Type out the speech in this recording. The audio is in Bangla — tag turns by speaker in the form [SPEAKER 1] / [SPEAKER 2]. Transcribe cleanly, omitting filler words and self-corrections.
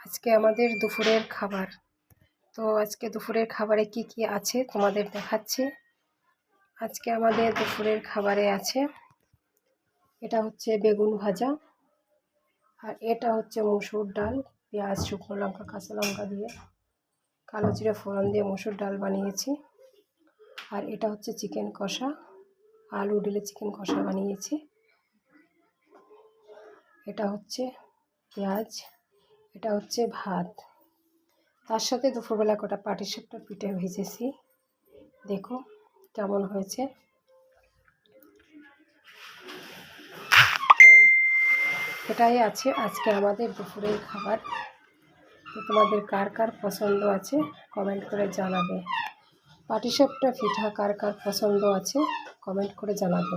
[SPEAKER 1] আজকে আমাদের দুপুরের খাবার। তো আজকে দুপুরের খাবারে কি কি আছে তোমাদের দেখাচ্ছি। আজকে আমাদের দুপুরের খাবারে আছে, এটা হচ্ছে বেগুন ভাজা, আর এটা হচ্ছে মসুর ডাল, পেঁয়াজ, শুকনো লঙ্কা, কাঁচা লঙ্কা দিয়ে কালো জিরে ফোড়ন দিয়ে মসুর ডাল বানিয়েছি। আর এটা হচ্ছে চিকেন কষা, আলু ঢেলে চিকেন কষা বানিয়েছি। এটা হচ্ছে পেঁয়াজ, এটা হচ্ছে ভাত। তার সাথে দুপুরবেলা কটা পাটিসাপটা পিঠে ভেজেছি, দেখো কেমন হয়েছে। এটাই আছে আজকে আমাদের দুপুরের খাবার। তো তোমাদের কার কার পছন্দ আছে কমেন্ট করে জানাবে। পাটিসাপটা পিঠা কার কার পছন্দ আছে কমেন্ট করে জানাবে।